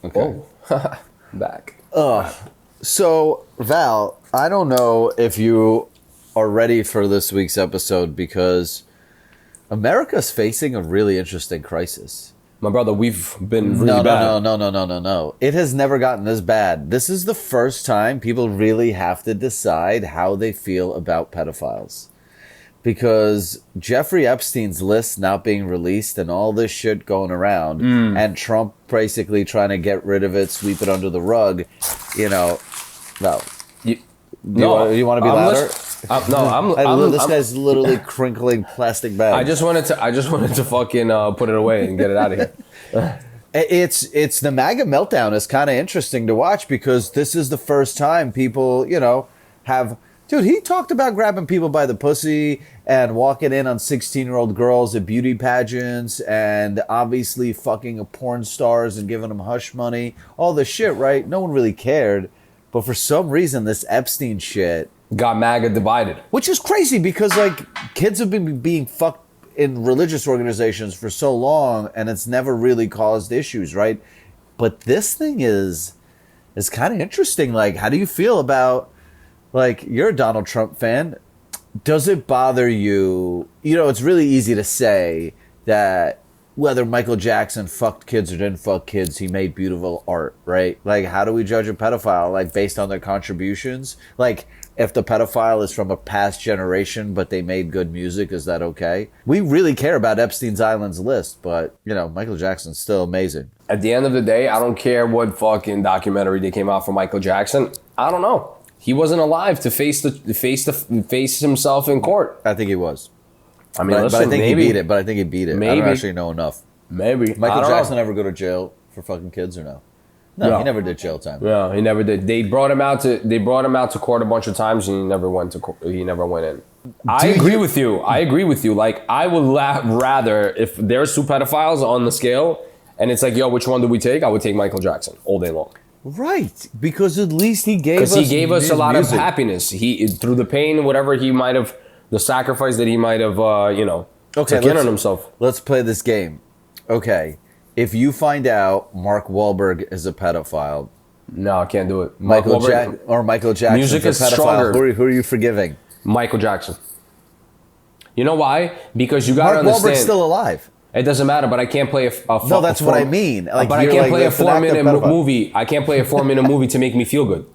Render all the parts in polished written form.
Okay. Oh. Back. So, Val, I don't know if you are ready for this week's episode because America's facing a really interesting crisis. My brother, we've been really bad. No. It has never gotten this bad. This is the first time people really have to decide how they feel about pedophiles. Because Jeffrey Epstein's list not being released and all this shit going around and Trump basically trying to get rid of it, sweep it under the rug, you know, no. You want to be louder? This guy's literally crinkling plastic bags. I just wanted to fucking put it away and get it out of here. It's the MAGA meltdown is kind of interesting to watch because this is the first time people, you know, have... Dude, he talked about grabbing people by the pussy and walking in on 16-year-old girls at beauty pageants and obviously fucking porn stars and giving them hush money. All this shit, right? No one really cared. But for some reason, this Epstein shit... got MAGA divided. Which is crazy because, like, kids have been being fucked in religious organizations for so long and it's never really caused issues, right? But this thing is kind of interesting. Like, how do you feel about... Like, you're a Donald Trump fan. Does it bother you? You know, it's really easy to say that whether Michael Jackson fucked kids or didn't fuck kids, he made beautiful art, right? Like, how do we judge a pedophile? Like, based on their contributions? Like, if the pedophile is from a past generation, but they made good music, is that okay? We really care about Epstein's Island's list, but, you know, Michael Jackson's still amazing. At the end of the day, I don't care what fucking documentary they came out for Michael Jackson. I don't know. He wasn't alive to face himself in court. I think he was. I mean, but I think he beat it. I don't actually know enough. Maybe. Michael Jackson ever go to jail for fucking kids or no? No, he never did jail time. No, he never did. They brought him out to court a bunch of times and he never went to court. He never went in. I agree with you. Like, I would rather, if there's two pedophiles on the scale and it's like, yo, which one do we take? I would take Michael Jackson all day long. Right, because at least he gave us a lot of happiness. He, through the pain, whatever he might have, the sacrifice that he might have, taken on himself. Let's play this game. Okay, if you find out Mark Wahlberg is a pedophile, no, I can't do it. Michael Jackson music is a is pedophile. stronger. Who are you forgiving? Michael Jackson. You know why? Because you gotta understand. Mark Wahlberg's still alive. It doesn't matter, but I can't play No, that's what I mean. Like, but I can't play a 4-minute movie. I can't play a 4-minute movie to make me feel good.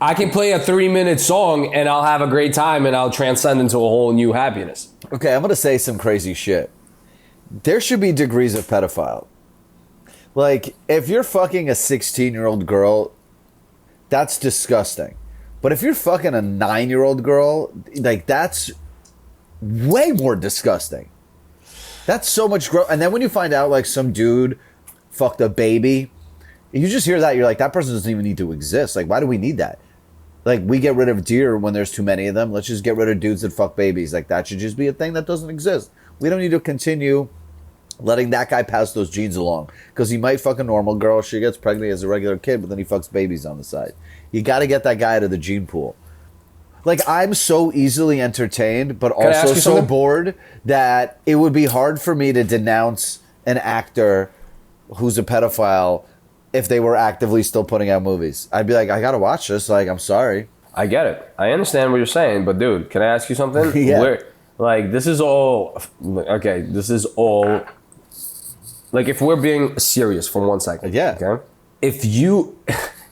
I can play a 3-minute song and I'll have a great time and I'll transcend into a whole new happiness. Okay, I'm going to say some crazy shit. There should be degrees of pedophile. Like, if you're fucking a 16-year-old girl, that's disgusting. But if you're fucking a 9-year-old girl, like, that's way more disgusting. That's so much growth. And then when you find out, like, some dude fucked a baby, you just hear that, you're like, that person doesn't even need to exist. Like, why do we need that? Like, we get rid of deer when there's too many of them. Let's just get rid of dudes that fuck babies. Like, that should just be a thing that doesn't exist. We don't need to continue letting that guy pass those genes along. Because he might fuck a normal girl, she gets pregnant as a regular kid, but then he fucks babies on the side. You got to get that guy out of the gene pool. Like, I'm so easily entertained, but also so bored that it would be hard for me to denounce an actor who's a pedophile if they were actively still putting out movies. I'd be like, I gotta watch this. Like, I'm sorry. I get it. I understand what you're saying, but dude, can I ask you something? Yeah. This is all... Okay, this is all... Like, if we're being serious for 1 second. Yeah. Okay? If you...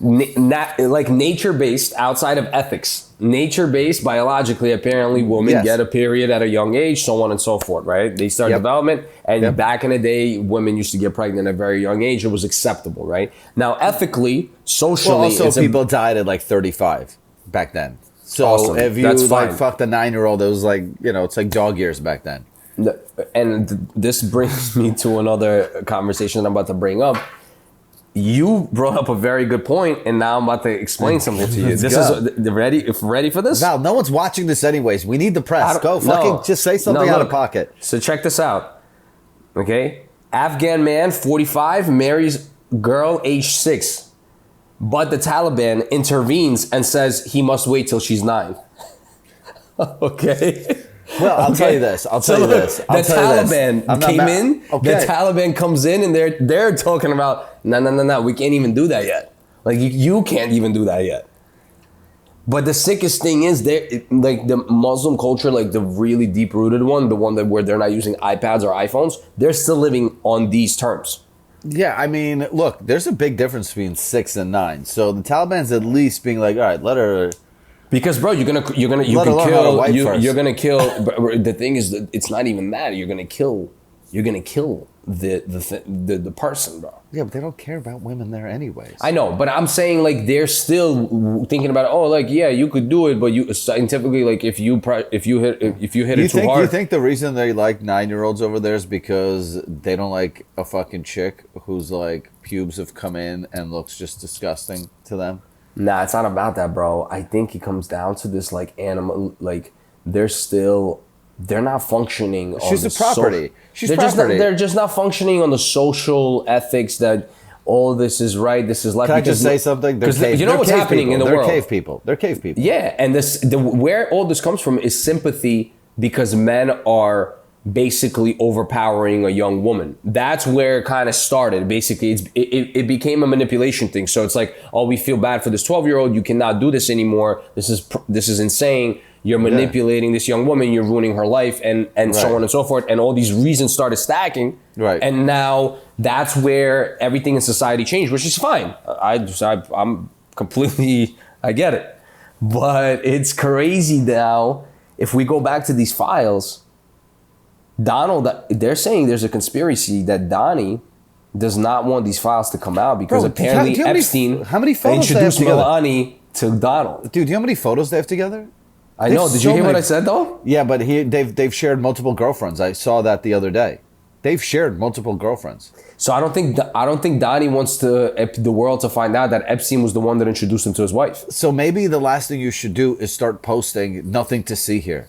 nature-based, outside of ethics... Nature-based, biologically, apparently women get a period at a young age, so on and so forth, right? They start development, and back in the day, women used to get pregnant at a very young age. It was acceptable, right? Now, ethically, socially... Well, also, people died at like 35 back then. So awesome. If you like fucked a 9-year-old, it was like, you know, it's like dog years back then. And this brings me to another conversation that I'm about to bring up. You brought up a very good point, and now I'm about to explain something to you. This is ready for this? Val, no one's watching this anyways. We need the press. Go fucking just say something out of pocket. So check this out. Okay? Afghan man, 45, marries girl age 6. But the Taliban intervenes and says he must wait till she's 9. Okay? Well, I'll tell you this. I'll tell you this. The Taliban came in. Okay. The Taliban comes in, and they're talking about no. We can't even do that yet. Like you can't even do that yet. But the sickest thing is, like the Muslim culture, like the really deep rooted one, the one that where they're not using iPads or iPhones, they're still living on these terms. Yeah, I mean, look, there's a big difference between 6 and 9. So the Taliban's at least being like, all right, let her. Because bro, you can kill. But the thing is, that it's not even that. You're gonna kill the person, bro. Yeah, but they don't care about women there anyways. I know, but I'm saying like they're still thinking about it. Oh, like yeah, you could do it, but you scientifically like if you hit it too hard. You think the reason they like 9-year-olds over there is because they don't like a fucking chick whose like pubes have come in and looks just disgusting to them? Nah, it's not about that, bro. I think it comes down to this like animal, like they're not functioning. She's a property. They're just not functioning on the social ethics that this is right, this is left. Can I just say something? Because you know what's happening in the world. They're cave people. Yeah, and where all this comes from is sympathy because men are basically overpowering a young woman. That's where it kind of started. Basically, it became a manipulation thing. So it's like, oh, we feel bad for this 12-year-old. You cannot do this anymore. This is insane. You're manipulating this young woman. You're ruining her life, and so on and so forth. And all these reasons started stacking. Right. And now that's where everything in society changed, which is fine. I'm completely, I get it. But it's crazy now. If we go back to these files, Donald, they're saying there's a conspiracy that Donnie does not want these files to come out because apparently Epstein how many photos introduced they have Melania to Donald. Dude, do you know how many photos they have together? I know. Did you hear what I said though? Yeah, but they've shared multiple girlfriends. I saw that the other day. They've shared multiple girlfriends. So I don't think Donnie wants the world to find out that Epstein was the one that introduced him to his wife. So maybe the last thing you should do is start posting nothing to see here.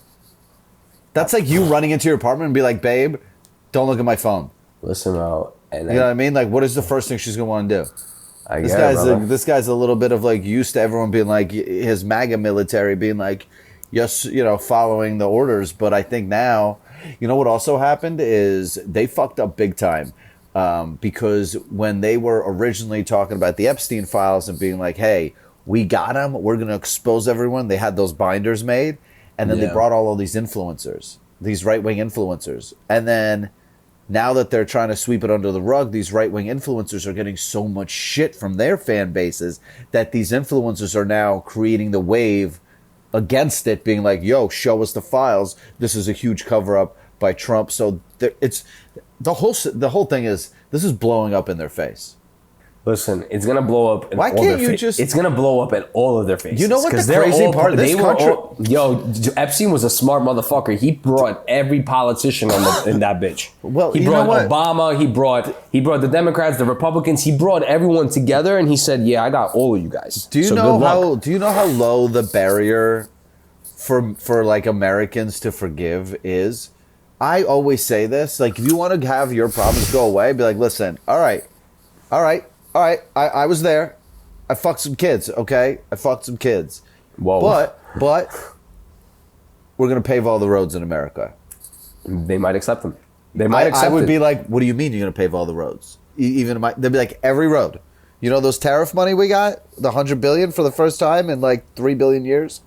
That's like you running into your apartment and be like, babe, don't look at my phone. Listen, bro. And you know what I mean? Like, what is the first thing she's going to want to do? This guy's a little bit of like used to everyone being like his MAGA military being like, yes, following the orders. But I think now, what also happened is they fucked up big time because when they were originally talking about the Epstein files and being like, hey, we got him, we're going to expose everyone. They had those binders made. And then they brought all of these influencers, these right-wing influencers. And then now that they're trying to sweep it under the rug, these right-wing influencers are getting so much shit from their fan bases that these influencers are now creating the wave against it, being like, yo, show us the files. This is a huge cover-up by Trump. So it's the whole thing is this is blowing up in their face. Listen, it's gonna blow up in Why all can't their you faces. just... It's gonna blow up in all of their faces. You know what the crazy part of this country... Epstein was a smart motherfucker. He brought every politician in that bitch. Well, he brought Obama. He brought the Democrats, the Republicans. He brought everyone together, and he said, "Yeah, I got all of you guys." Do you know how low the barrier for like Americans to forgive is? I always say this: like, if you want to have your problems go away, be like, listen, all right. I was there. I fucked some kids. Okay, I fucked some kids. Whoa. But we're gonna pave all the roads in America. They might accept them. They might accept. I would be like, what do you mean you're gonna pave all the roads? They'd be like every road. Those tariff money we got, the $100 billion for the first time in like 3 billion years.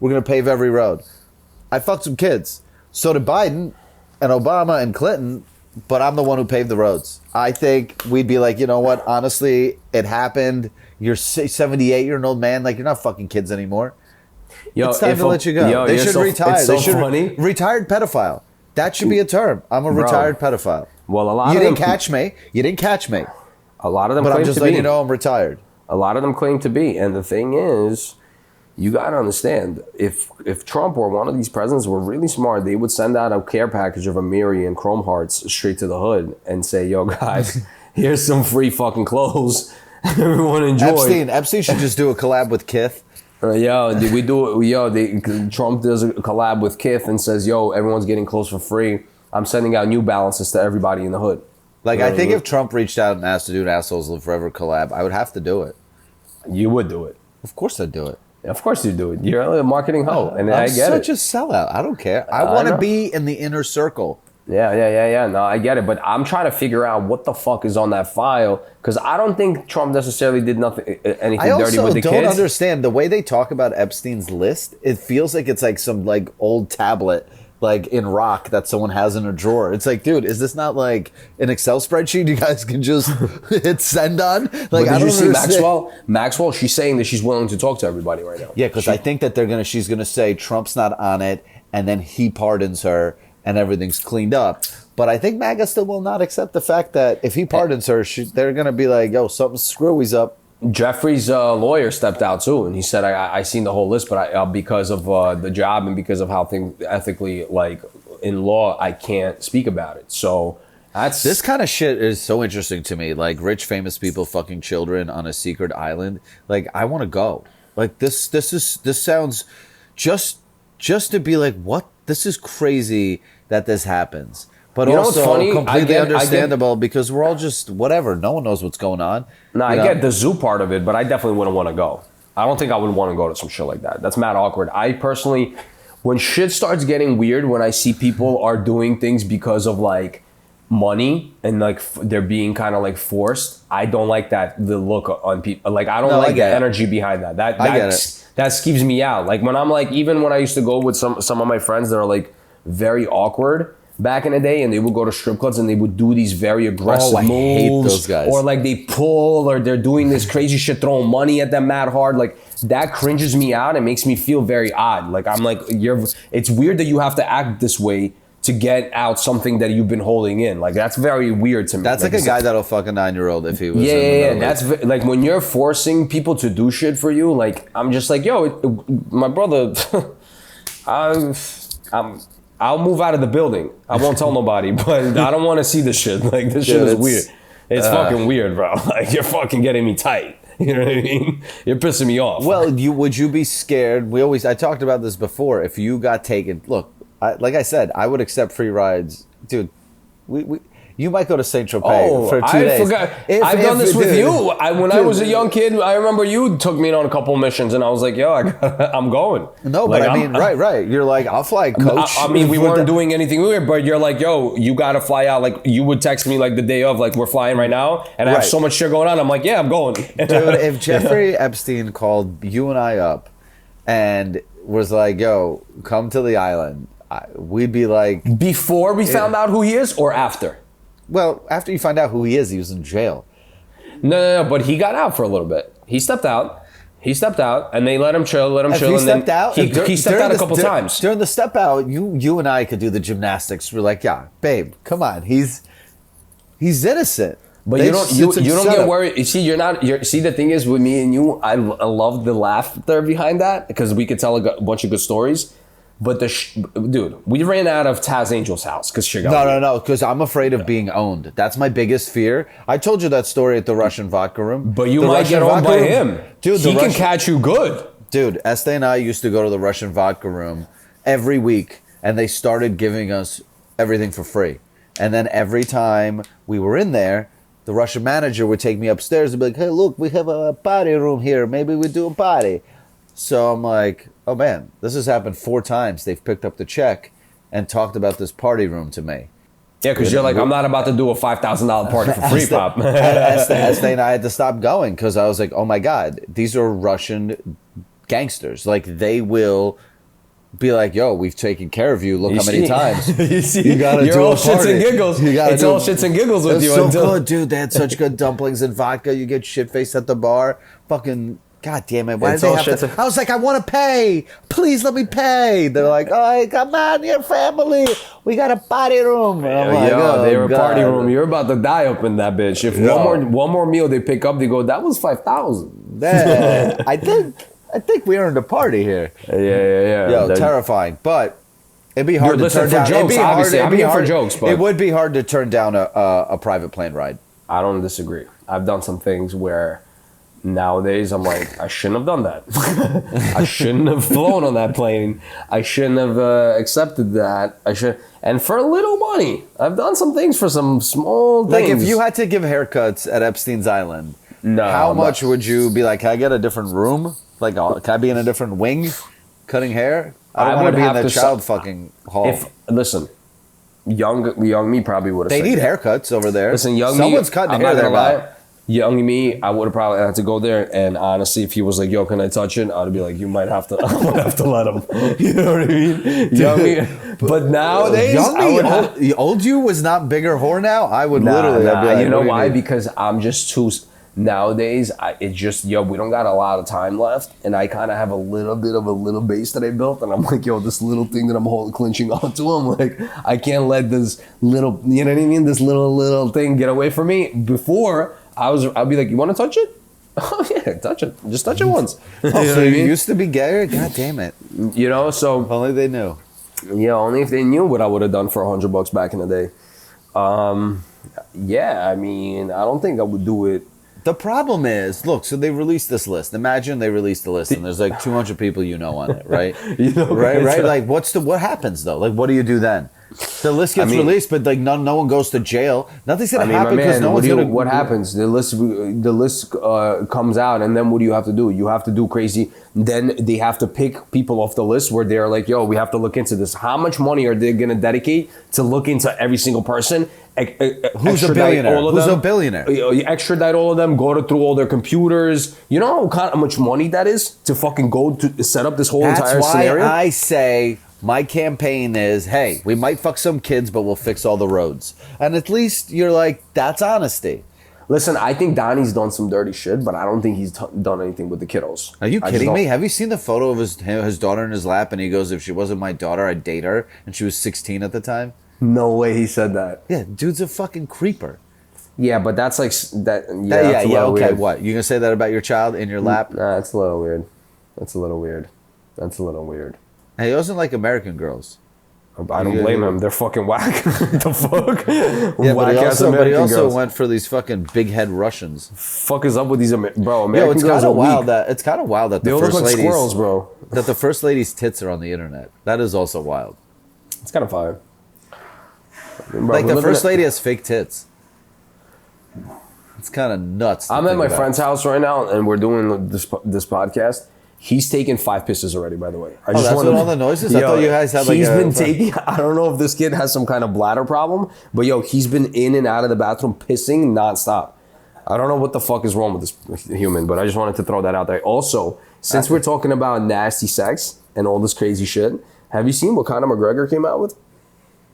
We're gonna pave every road. I fucked some kids. So did Biden and Obama and Clinton. But I'm the one who paved the roads. I think we'd be like, you know what? Honestly, it happened. You're 78-year-old man. Like, you're not fucking kids anymore. It's time to let you go. They should retire. It's so funny. Retired pedophile. That should be a term. I'm a retired pedophile. Well, a lot you of didn't them catch me. You didn't catch me. A lot of them but claim I'm just to letting be. you know I'm retired. A lot of them claim to be. And the thing is, you got to understand, if Trump or one of these presidents were really smart, they would send out a care package of Amiri and Chrome Hearts straight to the hood and say, yo, guys, here's some free fucking clothes. Everyone enjoy. Epstein should just do a collab with Kith. Trump does a collab with Kith and says, yo, everyone's getting clothes for free. I'm sending out New Balances to everybody in the hood. Like, I think if Trump reached out and asked to do an Assholes Live Forever collab, I would have to do it. You would do it. Of course I'd do it. Of course you do. You're a marketing hoe, and I get such it. a sellout. I don't care. I want to be in the inner circle. Yeah. No, I get it, but I'm trying to figure out what the fuck is on that file because I don't think Trump necessarily did anything dirty with the kids. I also don't understand the way they talk about Epstein's list. It feels like it's like some like old tablet, like in rock that someone has in a drawer. It's like, dude, is this not like an Excel spreadsheet you guys can just hit send on? Like, But I did don't you see understand. Maxwell, she's saying that she's willing to talk to everybody right now. Yeah, because I think that she's gonna say Trump's not on it, and then he pardons her, and everything's cleaned up. But I think MAGA still will not accept the fact that if he pardons her, they're gonna be like, yo, something's screwy's up. Jeffrey's lawyer stepped out too, and he said, "I seen the whole list, but because of the job and because of how things ethically, like in law, I can't speak about it." So that's This kind of shit is so interesting to me. Like rich, famous people fucking children on a secret island. Like I want to go. Like this sounds just to be like, what? This is crazy that this happens. But You know what's also funny? completely I get- understandable because we're all just whatever. No one knows what's going on. No, I You know? get the zoo part of it, but I definitely wouldn't want to go. I don't think I would want to go to some shit like that. That's mad awkward. I personally, when shit starts getting weird, when I see people are doing things because of like money and like they're being kind of like forced, I don't like the look on people. Like I don't like the energy behind that. That skeeves me out. Like when I'm like, even when I used to go with some of my friends that are like very awkward back in the day, and they would go to strip clubs and they would do these very aggressive I moves, hate those guys. or like they pull, or they're doing this crazy shit, throwing money at them mad hard. Like that cringes me out. It makes me feel very odd. Like I'm like, it's weird that you have to act this way to get out something that you've been holding in. Like that's very weird to me. That's like a guy that'll fuck a 9-year-old if he was. Yeah. That's like when you're forcing people to do shit for you. Like I'm just like, yo, my brother, I'll move out of the building. I won't tell nobody, but I don't want to see this shit. Like this shit is weird. It's fucking weird, bro. Like you're fucking getting me tight. You know what I mean? You're pissing me off. Well, would you be scared? I talked about this before. If you got taken, look, like I said, I would accept free rides, dude. You might go to Saint Tropez for 2 days. I forgot. I've done this with you. When I was a young kid, I remember you took me on a couple missions, and I was like, "Yo, I'm going." No, like, but I mean, right. You're like, I'll fly coach. I mean, we weren't doing anything weird, but you're like, "Yo, you gotta fly out." Like, you would text me like the day of, like, we're flying right now, and I have so much shit going on. I'm like, "Yeah, I'm going." Dude, if Jeffrey Epstein called you and I up and was like, "Yo, come to the island," we'd be like, before we found out who he is, or after. Well, after you find out who he is, he was in jail. No, but he got out for a little bit. He stepped out, and they let him chill, If he stepped out, he stepped out a couple times. During the step out, you and I could do the gymnastics. We're like, yeah, babe, come on, he's innocent. But you don't get worried. You see, see, the thing is with me and you, I love the laughter behind that because we could tell a bunch of good stories. But dude, we ran out of Taz Angel's house because shit got weird. No, because I'm afraid of being owned. That's my biggest fear. I told you that story at the Russian vodka room. But you might get owned by him. Dude, he can catch you good. Dude, Estee and I used to go to the Russian vodka room every week, and they started giving us everything for free. And then every time we were in there, the Russian manager would take me upstairs and be like, "Hey, look, we have a party room here. Maybe we do a party." So I'm like, oh man, this has happened 4 times. They've picked up the check and talked about this party room to me. Yeah, because you're like, I'm not about to do a $5,000 party for free, Pop. Estee and I had to stop going because I was like, oh my God, these are Russian gangsters. Like, they will be like, yo, we've taken care of you. Look how many times. You gotta you're do all a shits party. and giggles. It's all shits and giggles with you. So good, dude. They had such good dumplings and vodka. You get shit-faced at the bar. Fucking... God damn it. Why did they have to... I was like, I want to pay. Please let me pay. They're like, oh, come on, your family. We got a party room. And I'm like, oh, they were a God. party room. You're about to die up in that bitch. If one more meal they pick up, they go, that was 5,000. I think we earned a party here. Yeah. Yo, terrifying. But it'd be hard to turn down. Jokes, obviously. I'm here for jokes, but it would be hard to turn down a private plane ride. I don't disagree. I've done some things where... Nowadays, I'm like, I shouldn't have done that. I shouldn't have flown on that plane. I shouldn't have accepted that. And for a little money, I've done some things for some small things. Like if you had to give haircuts at Epstein's Island, how much would you be like, can I get a different room? Like, can I be in a different wing, cutting hair? I don't I want would to be in have the to child fucking hall. Listen, young me probably would have. They said need yeah. haircuts over there. Listen, young Someone's me. cutting I'm hair not there. gonna lie. Young me, I would have probably had to go there. And honestly, if he was like, "Yo, can I touch it?" I'd be like, "You might have to. I would have to let him." You know what I mean? Young me. But nowadays, Young me, old you was not bigger whore now. I would literally. I'd be like, you know what do why? need? Because I'm just too. Nowadays, it's just we don't got a lot of time left, and I kind of have a little bit of a little base that I built, and I'm like, yo, this little thing that I'm clinching onto, I'm like, I can't let this little, you know what I mean? This little thing get away from me. Before, I'd be like, you want to touch it? Oh yeah, touch it. Just touch it once. Oh, so you used to be gay? God damn it! You know, so if only they knew. Yeah, only if they knew what I would have done for $100 back in the day. Yeah, I mean, I don't think I would do it. The problem is, look, so they released this list. Imagine they released the list and there's like 200 people on it, right? Right? Like, what happens though? Like, what do you do then? The list gets released, but like no one goes to jail. Nothing's gonna happen because no one's gonna. What happens? The list comes out, and then what do you have to do? You have to do crazy. Then they have to pick people off the list where they're like, "Yo, we have to look into this. How much money are they gonna dedicate to look into every single person? Who's a billionaire? Who's a billionaire? You extradite all of them. Go through all their computers. You know how much money that is to fucking go to set up this whole entire scenario. That's why I say. My campaign is, hey, we might fuck some kids, but we'll fix all the roads. And at least you're like, that's honesty. Listen, I think Donnie's done some dirty shit, but I don't think he's done anything with the kiddos. Are you kidding me? Have you seen the photo of his daughter in his lap? And he goes, if she wasn't my daughter, I'd date her. And she was 16 at the time. No way he said that. Yeah, dude's a fucking creeper. Yeah, but that's like that. Yeah. Okay, weird. What? You gonna say that about your child in your lap? Nah, it's a little weird. That's a little weird. Hey, he doesn't like American girls. I don't blame him. They're fucking whack. The fuck? Yeah, but he also went for these fucking big head Russians. Fuck is up with these American girls? It's kind of wild that they look like squirrels, bro. That the first lady's tits are on the internet. That is also wild. It's kind of fire. Like the first lady has fake tits. It's kind of nuts. I'm at my friend's house right now, and we're doing this podcast. He's taken 5 pisses already, by the way. That's what all the noises? I thought you guys had like he's been taking, I don't know if this kid has some kind of bladder problem, but he's been in and out of the bathroom pissing nonstop. I don't know what the fuck is wrong with this human, but I just wanted to throw that out there. Also, since we're talking about nasty sex and all this crazy shit, have you seen what Conor McGregor came out with?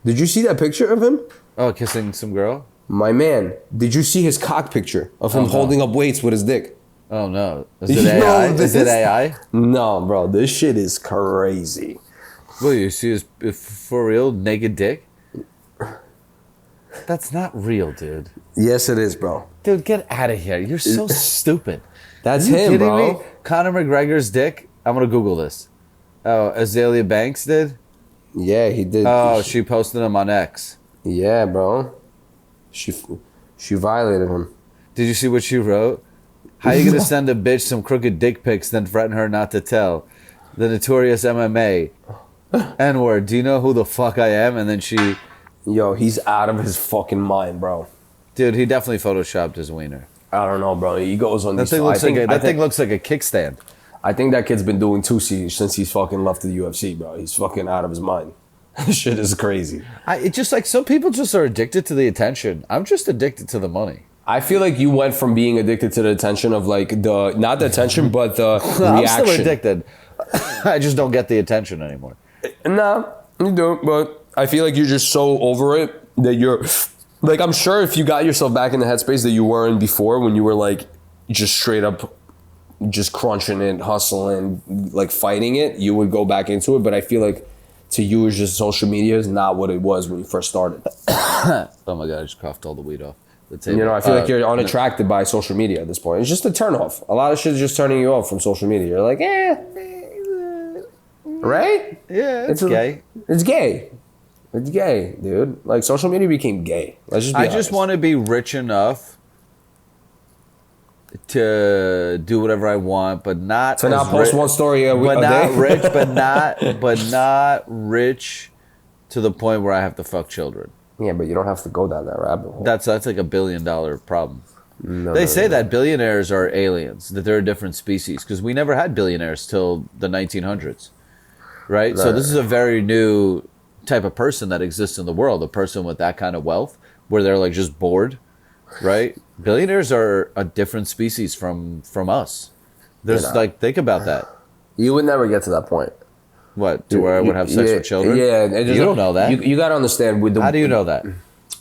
Did you see that picture of him? Oh, kissing some girl? My man, did you see his cock picture of him holding up weights with his dick? Oh no! Is it AI? Is it AI? No, bro. This shit is crazy. Well, you see his for real naked dick? That's not real, dude. Yes, it is, bro. Dude, get out of here! You're so stupid. That's him, kidding bro. Me? Conor McGregor's dick. I'm gonna Google this. Oh, Azalea Banks did. Yeah, he did. Oh, she posted him on X. Yeah, bro. She violated him. Did you see what she wrote? How you gonna send a bitch some crooked dick pics then threaten her not to tell? The notorious MMA. N-word, do you know who the fuck I am? And then she... Yo, he's out of his fucking mind, bro. Dude, he definitely photoshopped his wiener. I don't know, bro. He goes on that these... thing looks like a kickstand. I think that kid's been doing 2 since he's fucking left the UFC, bro. He's fucking out of his mind. This shit is crazy. It's just like some people just are addicted to the attention. I'm just addicted to the money. I feel like you went from being addicted to the attention of like not the attention, but the reaction. I'm still addicted. I just don't get the attention anymore. No, you don't. But I feel like you're just so over it that you're like, I'm sure if you got yourself back in the headspace that you were in before when you were like just straight up just crunching it, hustling, like fighting it, you would go back into it. But I feel like to you, it's just social media is not what it was when you first started. Oh my God, I just coughed all the weed off. You know, I feel like you're unattracted by social media at this point. It's just a turn off. A lot of shit is just turning you off from social media. You're like, right? Yeah, it's gay. It's gay. It's gay, dude. Like social media became gay. Let's just be honest. I just want to be rich enough to do whatever I want, but not to not post one story a but a not day. rich, but not rich to the point where I have to fuck children. Yeah, but you don't have to go down that rabbit hole. That's like $1 billion problem. They say that billionaires are aliens, that they're a different species, because we never had billionaires till the 1900s, right? So this is a very new type of person that exists in the world, a person with that kind of wealth, where they're like just bored, right? Billionaires are a different species from us. There's like, think about that. You would never get to that point. What, to where I would have sex with children? Yeah. You don't know that. You got to understand. How do you know that?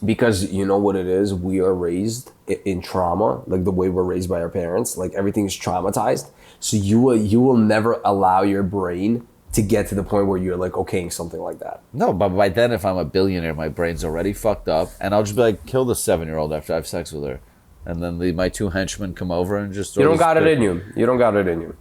Because you know what it is? We are raised in trauma, like the way we're raised by our parents. Like everything is traumatized. So you will never allow your brain to get to the point where you're like okaying something like that. No, but by then, if I'm a billionaire, my brain's already fucked up, and I'll just be like, kill the 7-year-old after I have sex with her. And then my 2 henchmen come over and just... You don't got it in you. You don't got it in you.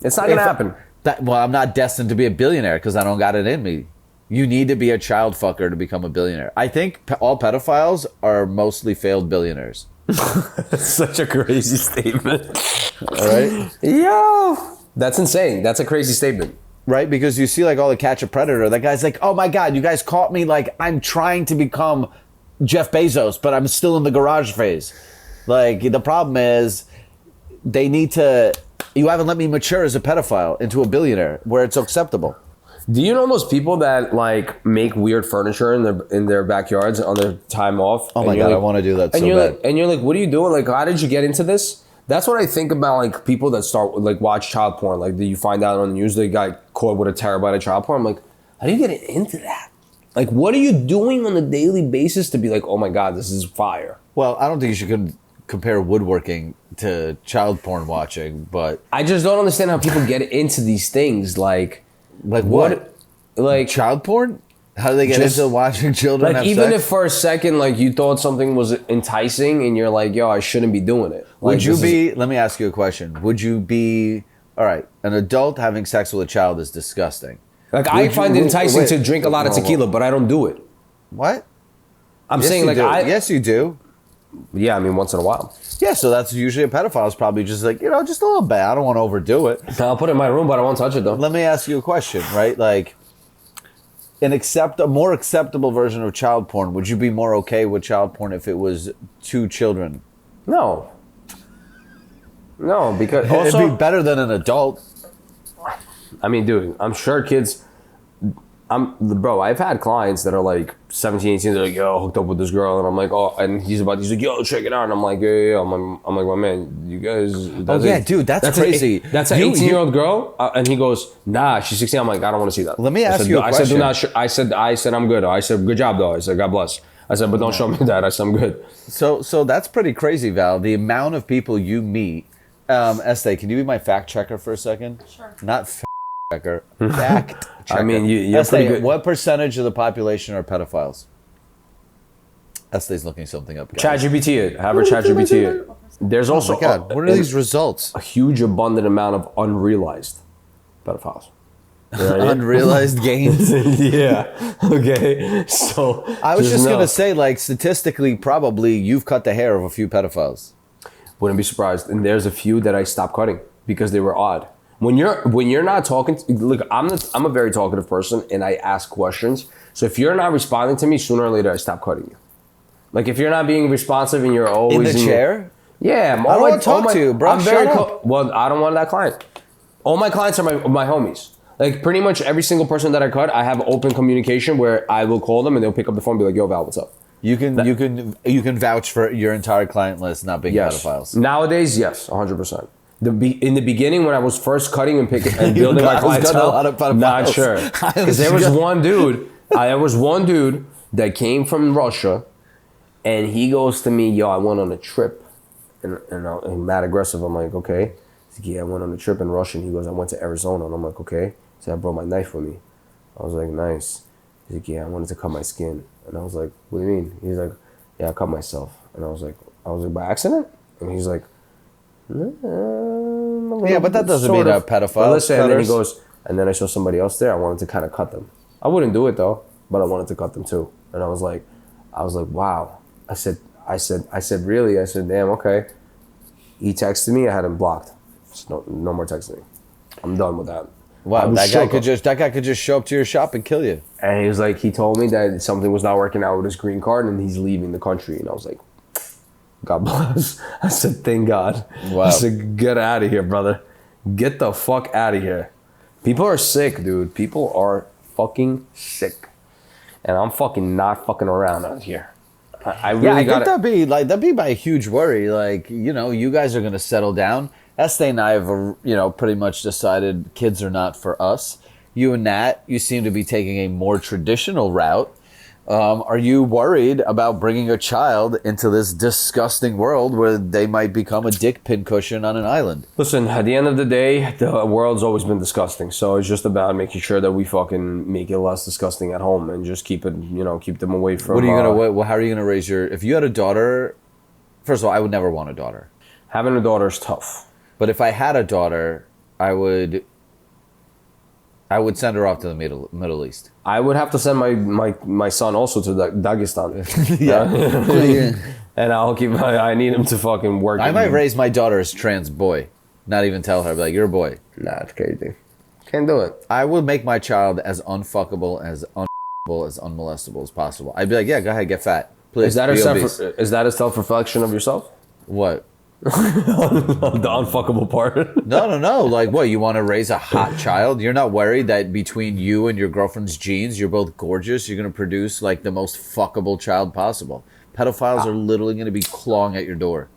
It's not going to happen. Well, I'm not destined to be a billionaire because I don't got it in me. You need to be a child fucker to become a billionaire. I think all pedophiles are mostly failed billionaires. That's such a crazy statement. All right? Yo! That's insane. That's a crazy statement. Right? Because you see like all the Catch a Predator, that guy's like, oh my God, you guys caught me like I'm trying to become Jeff Bezos, but I'm still in the garage phase. Like, the problem is you haven't let me mature as a pedophile into a billionaire where it's acceptable. Do you know those people that like make weird furniture in their backyards on their time off? Oh my God, like, I want to do that so bad. And you're like, what are you doing? Like, how did you get into this? That's what I think about like people that start like watch child porn. Like, you find out on the news they got caught with a terabyte of child porn. I'm like, how do you get into that? Like, what are you doing on a daily basis to be like, oh my God, this is fire? Well, I don't think you should compare woodworking to child porn watching, but I just don't understand how people get into these things. Like what? Like child porn? How do they get into watching children like have even sex? if for a second like you thought something was enticing and you're like, yo, I shouldn't be doing it. Like, let me ask you a question. Would you be, all right, an adult having sex with a child is disgusting. Like, I find it enticing to drink a lot of tequila, but I don't do it. What? I'm saying like yes, you do. Yeah, I mean once in a while. Yeah, so that's usually a pedophile is probably just like, just a little bit. I don't want to overdo it. I'll put it in my room, but I won't touch it though. Let me ask you a question, right? Like, a more acceptable version of child porn, would you be more okay with child porn if it was 2 children? No, because also, it'd be better than an adult. I mean, dude, I'm sure kids... Bro, I've had clients that are like 17, 18, they're like, yo, hooked up with this girl, and I'm like, oh, and he's like, yo, check it out, and I'm like, yeah. I'm like, my man, you guys... Dude, that's crazy. That's an 18-year-old girl, and he goes, nah, she's 16. I'm like, I don't want to see that. Let me ask you a question. I said, I'm good. I said, good job, though. I said, God bless. I said, but don't show me that. I said, I'm good. So that's pretty crazy, Val. The amount of people you meet. Estee, can you be my fact checker for a second? Sure. Not fact checker. Fact checker. I mean, you're Estee, pretty good. What percentage of the population are pedophiles? Estee's looking something up, guys. ChatGPT it. Have her ChatGPT it. There's also... Oh my God, what are these results? A huge abundant amount of unrealized pedophiles. You know what I mean? Unrealized gains? Yeah. Okay. So... I was just going to say, like, statistically, probably you've cut the hair of a few pedophiles. Wouldn't be surprised. And there's a few that I stopped cutting because they were odd. When you're not talking, look, I'm a very talkative person and I ask questions. So if you're not responding to me, sooner or later I stop cutting you. Like if you're not being responsive and you're always in the chair. Yeah, I don't want to talk to you, bro. I'm very well. I don't want that client. All my clients are my homies. Like pretty much every single person that I cut, I have open communication where I will call them and they'll pick up the phone and be like, "Yo, Val, what's up?" You can vouch for your entire client list not being pedophiles. Nowadays, yes, 100%. In the beginning, when I was first cutting and building my clientele, not sure. Because there was one dude that came from Russia, and he goes to me, "Yo, I went on a trip," and I'm mad aggressive. I'm like, "Okay." He's like, "Yeah, I went on a trip in Russia." And he goes, "I went to Arizona," and I'm like, "Okay." He said, "I brought my knife with me." I was like, "Nice." He's like, "Yeah, I wanted to cut my skin," and I was like, "What do you mean?" He's like, "Yeah, I cut myself," and I was like, "By accident?" And he's like, yeah, but that doesn't mean a pedophile. But listen, and then he goes, and then I saw somebody else there. I wanted to kind of cut them. I wouldn't do it though, but I wanted to cut them too. And I was like, wow. I said, really? I said, damn, okay. He texted me. I had him blocked. No more texting. I'm done with that. Wow, that guy could just show up to your shop and kill you. And he was like, he told me that something was not working out with his green card and he's leaving the country. And I was like, God bless. I said, thank God. Wow. I said, get out of here, brother. Get the fuck out of here. People are sick, dude. People are fucking sick. And I'm fucking not fucking around out here. I really think that'd be my huge worry. Like, you know, you guys are gonna settle down. Estee and I have, pretty much decided kids are not for us. You and Nat, you seem to be taking a more traditional route. Are you worried about bringing a child into this disgusting world where they might become a dick pincushion on an island? Listen, at the end of the day, the world's always been disgusting. So it's just about making sure that we fucking make it less disgusting at home and just keep it, keep them away from. How are you gonna raise your? If you had a daughter, first of all, I would never want a daughter. Having a daughter is tough. But if I had a daughter, I would send her off to the Middle East. I would have to send my son also to Dagestan. Yeah. And I need him to fucking work. I might raise my daughter as trans boy. Not even tell her, like, you're a boy. Nah, it's crazy. Can't do it. I would make my child as unfuckable, as unmolestable as possible. I'd be like, yeah, go ahead, get fat. Please, Is that a self-reflection of yourself? What? The unfuckable part. No. Like, what? You want to raise a hot child? You're not worried that between you and your girlfriend's genes, you're both gorgeous. You're going to produce like the most fuckable child possible. Pedophiles are literally going to be clawing at your door.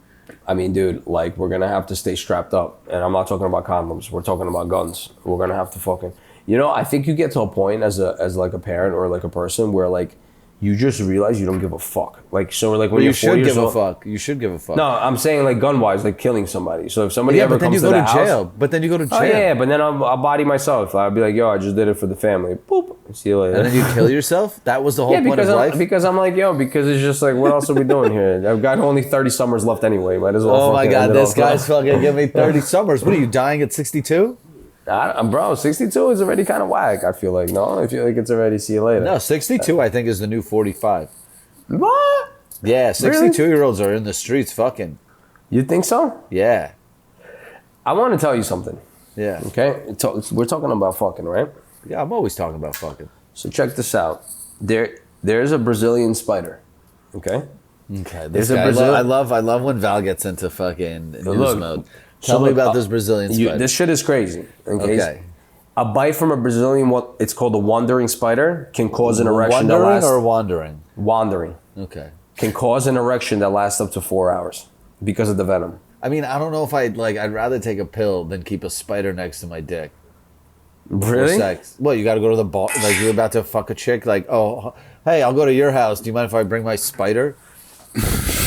I mean, dude, like, we're going to have to stay strapped up. And I'm not talking about condoms. We're talking about guns. We're going to have to fucking... I think you get to a point as like a parent or like a person where like you just realize you don't give a fuck. Like, so like when you you're 4 years old, you should give a fuck. No, I'm saying like gun wise, like killing somebody. So if somebody ever comes to the house, but then you go to jail. Oh yeah, but then I'll body myself. I'll be like, yo, I just did it for the family. Boop. See you later. And then you kill yourself. That was the whole point of life. Because I'm like, yo, because it's just like, what else are we doing here? I've got only 30 summers left anyway. Might as well. Oh my god, this guy's fucking giving me 30 summers. What are you dying at 62? Bro, 62 is already kind of whack. I feel like I feel like it's already see you later. No, 62 I think is the new 45. What? Yeah, 62-year-olds are in the streets fucking. You think so? Yeah. I want to tell you something. Yeah. Okay? We're talking about fucking, right? Yeah, I'm always talking about fucking. So check this out. There's a Brazilian spider. Okay? Okay. I love when Val gets into fucking news mode. Tell me about this Brazilian spider. This shit is crazy. Okay. A bite from a Brazilian, it's called a wandering spider, can cause an erection that lasts... Wandering? Wandering. Okay. Can cause an erection that lasts up to 4 hours because of the venom. I mean, I don't know if I'd rather take a pill than keep a spider next to my dick. Really? Sex. Well, you got to go to the bar, like you're about to fuck a chick, like, oh, hey, I'll go to your house. Do you mind if I bring my spider?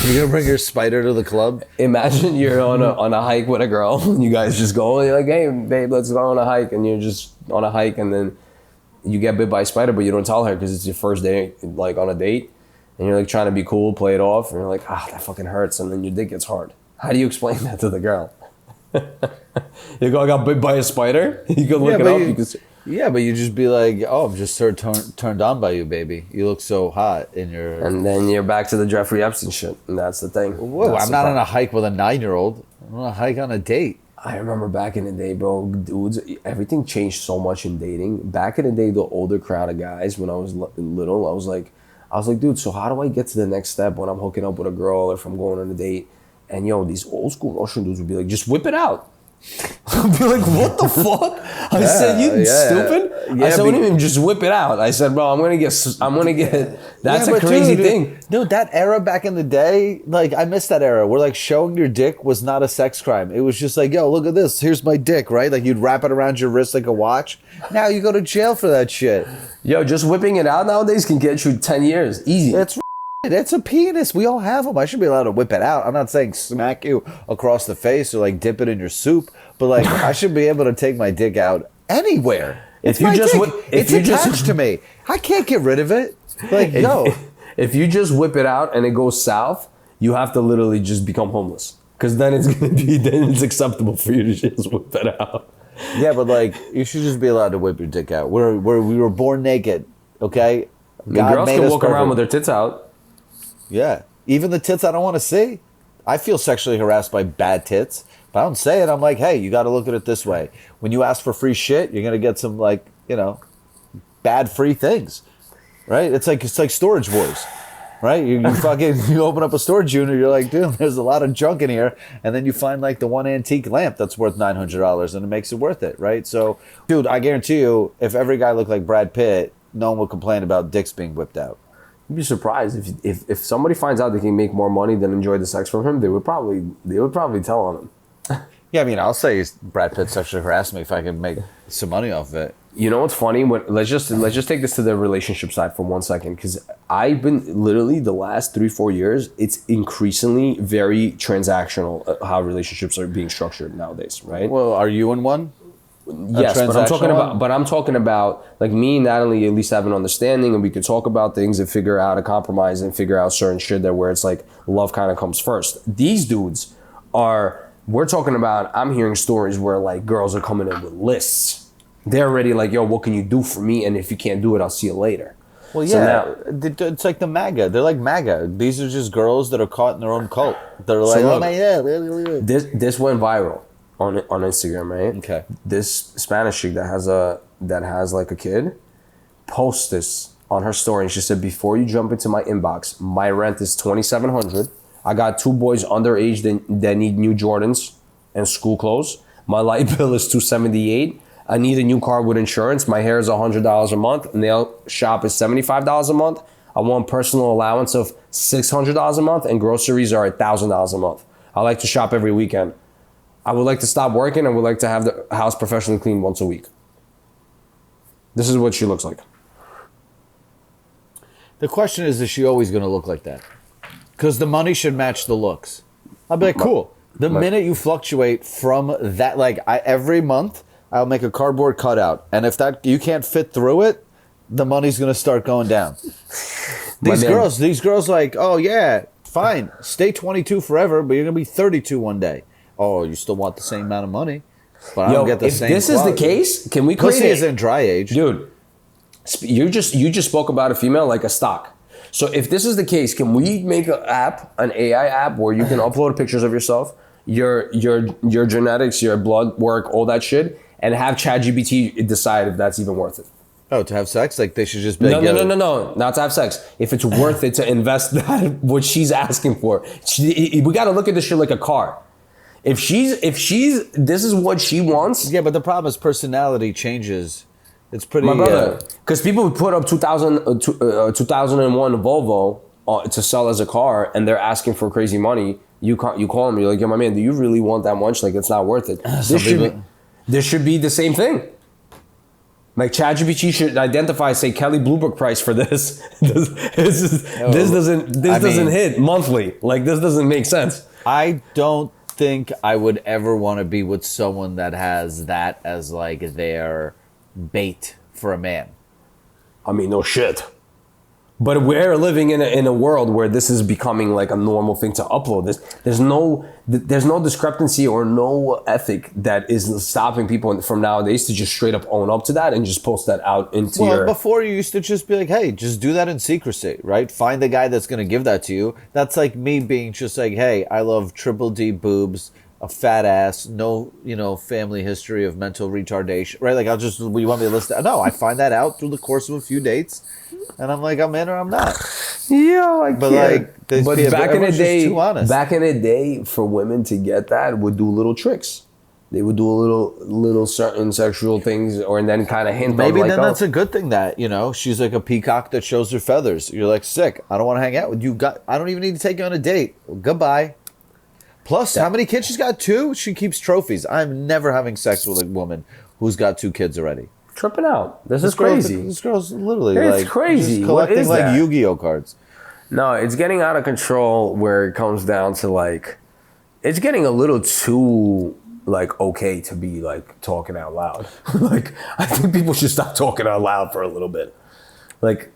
You're gonna bring your spider to the club? Imagine you're on a hike with a girl. And you guys just go. And you're like, hey, babe, let's go on a hike. And you're just on a hike, and then you get bit by a spider, but you don't tell her because it's your first day, like on a date. And you're like trying to be cool, play it off, and you're like, that fucking hurts. And then your dick gets hard. How do you explain that to the girl? You go, I got bit by a spider. You can look it up. Yeah, but you just be like, oh, I'm just sort of turned on by you, baby. You look so hot in your... And then you're back to the Jeffrey Epstein shit. And that's the thing. Whoa, I'm not on a hike with a 9-year-old. I'm on a hike on a date. I remember back in the day, bro, dudes, everything changed so much in dating. Back in the day, the older crowd of guys, when I was little, I was like, dude, so how do I get to the next step when I'm hooking up with a girl or if I'm going on a date? And these old school Russian dudes would be like, just whip it out. I'd be like, what the fuck? I said, you stupid? I said, what do you mean, just whip it out? I said, bro, I'm gonna get, that's a crazy thing. No, that era back in the day, like, I miss that era where, like, showing your dick was not a sex crime. It was just like, yo, look at this. Here's my dick, right? Like, you'd wrap it around your wrist like a watch. Now you go to jail for that shit. Yo, just whipping it out nowadays can get you 10 years. Easy. It's a penis. We all have them. I should be allowed to whip it out. I'm not saying smack you across the face or like dip it in your soup, but like I should be able to take my dick out anywhere. It's attached to me. I can't get rid of it. Like, if you just whip it out and it goes south, you have to literally just become homeless because then it's acceptable for you to just whip it out. Yeah, but like you should just be allowed to whip your dick out. We were born naked. Okay, girls can walk around with their tits out. Yeah. Even the tits I don't want to see. I feel sexually harassed by bad tits. If I don't say it, I'm like, hey, you got to look at it this way. When you ask for free shit, you're going to get some, like, bad free things. Right? It's like storage wars. right? You fucking you open up a storage unit, you're like, dude, there's a lot of junk in here, and then you find like the one antique lamp that's worth $900, and it makes it worth it, right? So, dude, I guarantee you, if every guy looked like Brad Pitt, no one would complain about dicks being whipped out. You'd be surprised if somebody finds out they can make more money than enjoy the sex from him, they would probably tell on him. Yeah, I mean, I'll say Brad Pitt sexually harassed me if I can make some money off of it. You know what's funny? Let's just take this to the relationship side for 1 second, because I've been literally the last 3-4 years, it's increasingly very transactional how relationships are being structured nowadays, right? Well, are you in one? Yes, but I'm talking about like me and Natalie at least have an understanding, and we could talk about things and figure out a compromise and figure out certain shit that where it's like love kind of comes first. These dudes we're talking about, I'm hearing stories where like girls are coming in with lists. They're already like, yo, what can you do for me? And if you can't do it, I'll see you later. Well, yeah, so it's like the MAGA. They're like MAGA. These are just girls that are caught in their own cult. They're like, so look, oh my God. This went viral on Instagram, right? Okay. This Spanish chick that has like a kid posts this on her story, and she said, before you jump into my inbox, my rent is $2,700. I got 2 boys underage that need new Jordans and school clothes. My light bill is $278. I need a new car with insurance. My hair is $100 a month. Nail shop is $75 a month. I want personal allowance of $600 a month, and groceries are $1,000 a month. I like to shop every weekend. I would like to stop working and would like to have the house professionally cleaned once a week. This is what she looks like. The question is she always going to look like that? Because the money should match the looks. I'll be like, cool. The minute you fluctuate from that, like every month, I'll make a cardboard cutout, and if that you can't fit through it, the money's going to start going down. These girls, like, oh yeah, fine, stay 22 forever, but you're going to be 32 one day. Oh, you still want the same amount of money, but I don't get the same. If this is the case, can we create? Pussy is in dry age, dude. You just spoke about a female like a stock. So if this is the case, can we make an AI app where you can upload pictures of yourself, your genetics, your blood work, all that shit, and have ChatGPT decide if that's even worth it? Oh, to have sex? Like they should just be No, not to have sex. If it's worth it to invest that what she's asking for. We got to look at this shit like a car. If she's this is what she wants. Yeah, but the problem is personality changes. It's pretty. My brother, because people would put up 2001 Volvo to sell as a car, and they're asking for crazy money. You call them, you're like, yo, my man, do you really want that much? Like, it's not worth it. This should be the same thing. Like ChatGPT should identify, say, Kelly Blue Book price for this. This doesn't hit monthly. Like, this doesn't make sense. I don't think I would ever want to be with someone that has that as like their bait for a man. I mean, no shit. But we're living in a world where this is becoming like a normal thing to upload. There's no discrepancy or no ethic that is stopping people from nowadays to just straight up own up to that and just post that out into your... before you used to just be like, hey, just do that in secrecy, right? Find the guy that's going to give that to you. That's like me being just like, hey, I love triple D boobs, a fat ass, no, family history of mental retardation, right? Like, you want me to list that? No, I find that out through the course of a few dates, and I'm like, I'm in or I'm not. Yeah, back in the day, for women to get that would do little tricks. They would do a little certain sexual things, and then kind of hint. Maybe then that's a good thing that she's like a peacock that shows her feathers. You're like, sick. I don't want to hang out with you. I don't even need to take you on a date. Well, goodbye. Plus, how many kids she's got? 2? She keeps trophies. I'm never having sex with a woman who's got 2 kids already. Tripping out. This is crazy. This girl's literally it's crazy. Just collecting like Yu-Gi-Oh cards. No, it's getting out of control where it comes down to like, it's getting a little too like okay to be like talking out loud. Like, I think people should stop talking out loud for a little bit. Like,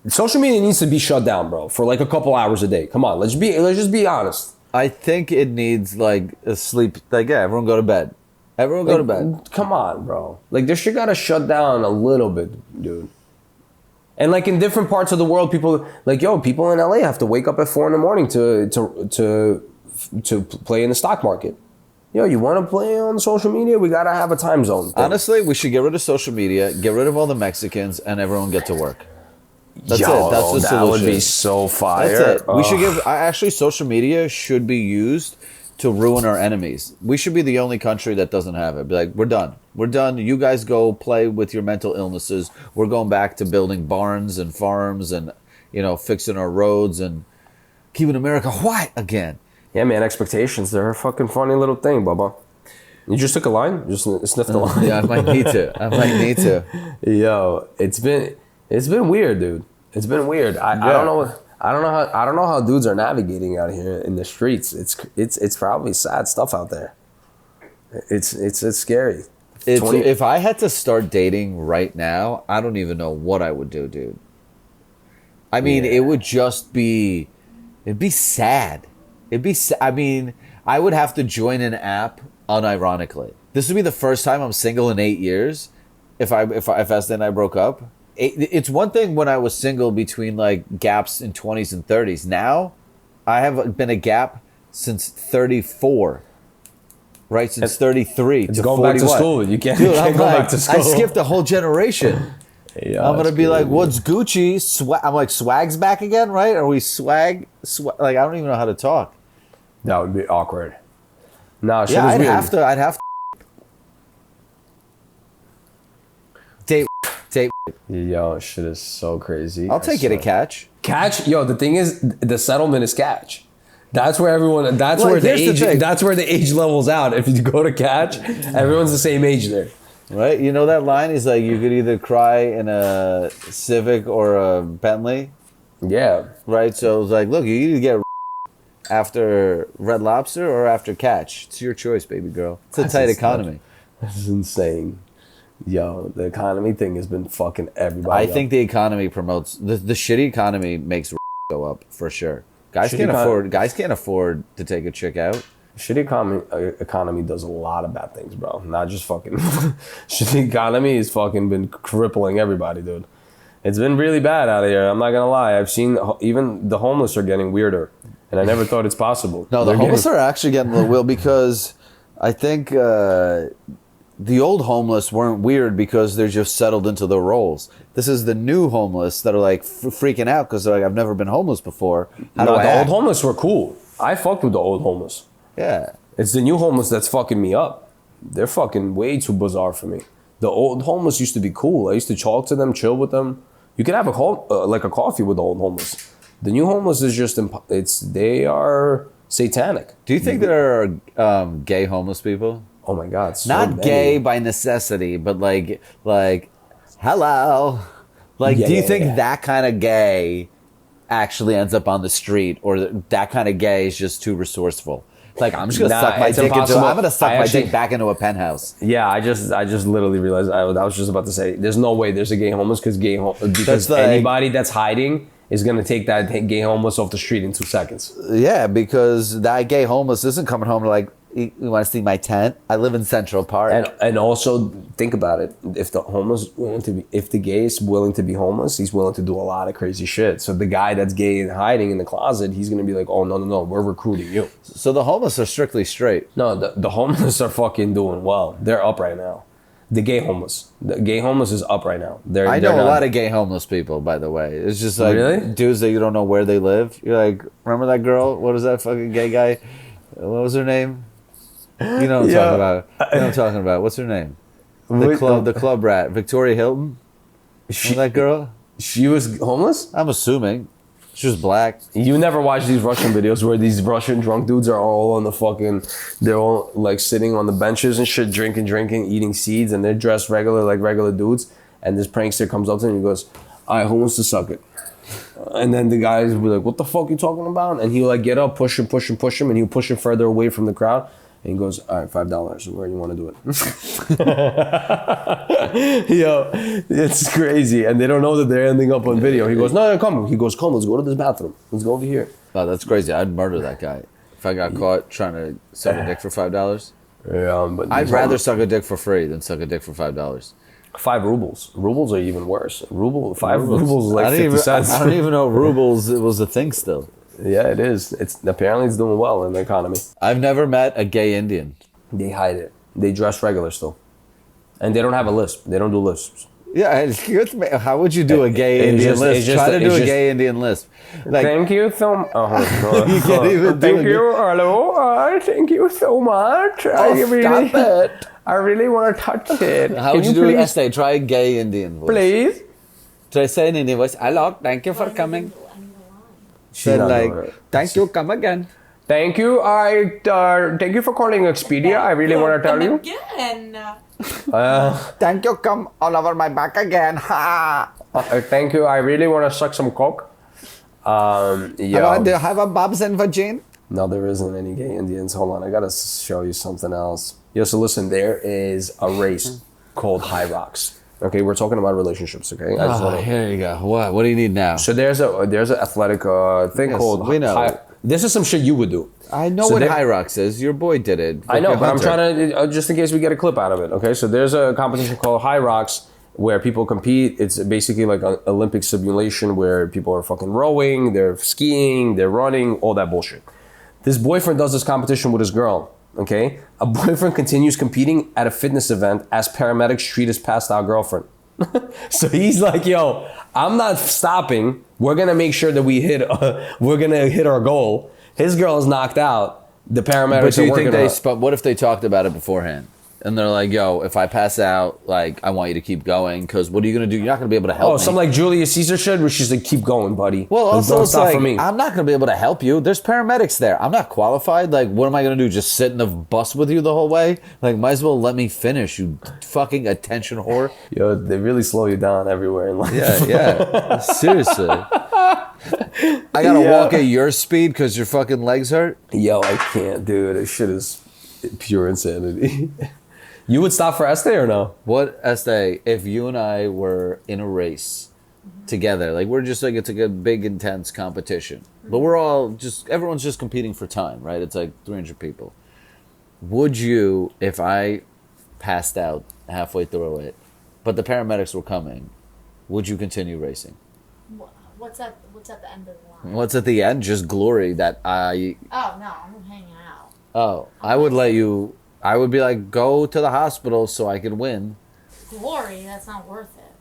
social media needs to be shut down, bro, for like a couple hours a day. Come on, let's just be honest. I think it needs like a sleep. Like, yeah, everyone go to bed. Everyone go to bed. Come on, bro. Like, this shit gotta shut down a little bit, dude. And like in different parts of the world, people people in LA have to wake up at 4 a.m. to play in the stock market. Yo, you want to play on social media? We gotta have a time zone thing. Honestly, we should get rid of social media, get rid of all the Mexicans, and everyone get to work. That's it. That's the solution. That would be so fire. That's it. We should give. Actually, social media should be used to ruin our enemies. We should be the only country that doesn't have it. Be like, we're done. We're done. You guys go play with your mental illnesses. We're going back to building barns and farms and, fixing our roads and keeping America white again. Yeah, man, expectations, they're a fucking funny little thing, Bubba. You just took a line? Just sniffed the line? Yeah, I might need to. Yo, it's been weird, dude. It's been weird. I don't know how dudes are navigating out here in the streets. It's probably sad stuff out there. It's scary. If I had to start dating right now, I don't even know what I would do, dude. I mean, it would just be, it'd be sad. I mean, I would have to join an app unironically. This would be the first time I'm single in 8 years. If Esther and I broke up, it's one thing when I was single between like gaps in 20s and 30s. Now, I have been a gap since 34. Right, since 33 to 41. Going back to school. You can't go back to school. I skipped a whole generation. Yeah, I'm gonna be like, "What's Gucci?" I'm like, "Swag's back again, right?" Are we swag? Like, I don't even know how to talk. That would be awkward. No, shit yeah, is I'd weird. have to date. Yo, shit is so crazy. I'll take you to catch. Catch. Yo, the thing is, the settlement is catch. That's where everyone. That's Well, where the here's the age. thing. That's where the age levels out. If you go to catch, everyone's the same age there. Right? You know that line is like, you could either cry in a Civic or a Bentley. Yeah. Right? So it's like, look, you either get after Red Lobster or after catch. It's your choice, baby girl. It's a tight economy. This is insane. Yo, the economy thing has been fucking everybody. I think the economy promotes the shitty economy makes go up for sure. Guys can't afford to take a chick out. Shitty economy does a lot of bad things, bro. Not just fucking. Shitty economy has fucking been crippling everybody, dude. It's been really bad out here. I'm not gonna lie. I've seen even the homeless are getting weirder, and I never thought it's possible. No, the homeless are actually getting a little weird because I think the old homeless weren't weird because they're just settled into their roles. This is the new homeless that are like freaking out because they're like, I've never been homeless before. The old homeless were cool. I fucked with the old homeless. Yeah. It's the new homeless that's fucking me up. They're fucking way too bizarre for me. The old homeless used to be cool. I used to talk to them, chill with them. You could have a coffee with the old homeless. The new homeless is just, they are satanic. Do you think there are gay homeless people? Oh my God. So Not many. gay by necessity, but like, hello. Like, do you think that kind of gay actually ends up on the street, or that kind of gay is just too resourceful? Like, I'm just gonna suck my dick my dick back into a penthouse. Yeah, I just literally realized I was just about to say there's no way there's a gay homeless because anybody that's hiding is gonna take that gay homeless off the street in 2 seconds. Yeah, because that gay homeless isn't coming home to like, you want to see my tent? I live in Central Park. And also think about it. If the gay is willing to be homeless, he's willing to do a lot of crazy shit. So the guy that's gay and hiding in the closet, he's gonna be like, oh no, we're recruiting you. So the homeless are strictly straight. No, the homeless are fucking doing well. They're up right now. The gay homeless is up right now. I know a lot of gay homeless people, by the way. It's just like dudes that you don't know where they live. You're like, remember that girl? What is that fucking gay guy? What was her name? You know what I'm talking about. You know what I'm talking about. What's her name? The club rat. Victoria Hilton? That girl? She was homeless? I'm assuming. She was black. You never watch these Russian videos where these Russian drunk dudes are all on the fucking, they're all like sitting on the benches and shit, drinking, eating seeds, and they're dressed regular dudes. And this prankster comes up to him and he goes, all right, who wants to suck it? And then the guys will be like, what the fuck are you talking about? And he'll like get up, push him, and he'll push him further away from the crowd. And he goes, all right, $5. Where do you want to do it? Yo, it's crazy. And they don't know that they're ending up on video. He goes, no, come. He goes, come, let's go to this bathroom. Let's go over here. Oh, that's crazy. I'd murder that guy. If I got caught trying to suck a dick for $5. Yeah, but I'd rather suck a dick for free than suck a dick for $5. 5 rubles. Rubles are even worse. 5 rubles is like 50 cents. I don't even know rubles. It was a thing still. Yeah, it is. Apparently it's doing well in the economy. I've never met a gay Indian. They hide it. They dress regular still. And they don't have a lisp. They don't do lisps. Yeah, excuse me. How would you do a gay Indian lisp? Try to do a gay Indian lisp. Like, thank you so much. you can't even do Thank you. Hello. Thank you so much. stop it. I really want to touch it. How would you do an essay? Try a gay Indian voice. Please. Try say an Indian voice. Hello, thank you for coming. Say like, thank you, come again. Thank you. Thank you for calling Expedia. I really want to tell you. Again. Thank you, come all over my back again. Ha! Thank you. I really want to suck some coke. Hello, do you have a Bob's and Vagine? No, there isn't any gay Indians. Hold on, I gotta show you something else. Yeah, so listen, there is a race called High Rocks. Okay, we're talking about relationships. Okay, I just wanna... Here you go. What do you need now? So there's an athletic thing called. We know. This is some shit you would do. I know what High Rocks is. Your boy did it. I know, but I'm trying to just in case we get a clip out of it. Okay, so there's a competition called High Rocks where people compete. It's basically like an Olympic simulation where people are fucking rowing, they're skiing, they're running, all that bullshit. This boyfriend does this competition with his girl. Okay, a boyfriend continues competing at a fitness event as paramedics treat his passed out girlfriend. So he's like, yo, I'm not stopping. We're gonna make sure that we're gonna hit our goal. His girl is knocked out. The paramedics But do you think they what if they talked about it beforehand? And they're like, yo, if I pass out, like, I want you to keep going, because what are you going to do? You're not going to be able to help me. Something like Julius Caesar said, where she's like, keep going, buddy. Well, also, don't it's stop like, for me. I'm not going to be able to help you. There's paramedics there. I'm not qualified. Like, what am I going to do? Just sit in the bus with you the whole way? Like, might as well let me finish, you fucking attention whore. Yo, they really slow you down everywhere in life. Yeah. Seriously. I got to walk at your speed because your fucking legs hurt? Yo, I can't, dude. This shit is pure insanity. You would stop for Estee or no? What, Estee, if you and I were in a race together, like we're just like, it's like a big intense competition, but we're all just, everyone's just competing for time, right? It's like 300 people. Would you, if I passed out halfway through it, but the paramedics were coming, would you continue racing? What's at the end of the line? What's at the end? Just glory that I... Oh, no, I'm hanging out. Oh, I would let you... I would be like, go to the hospital so I can win. Glory, that's not worth it.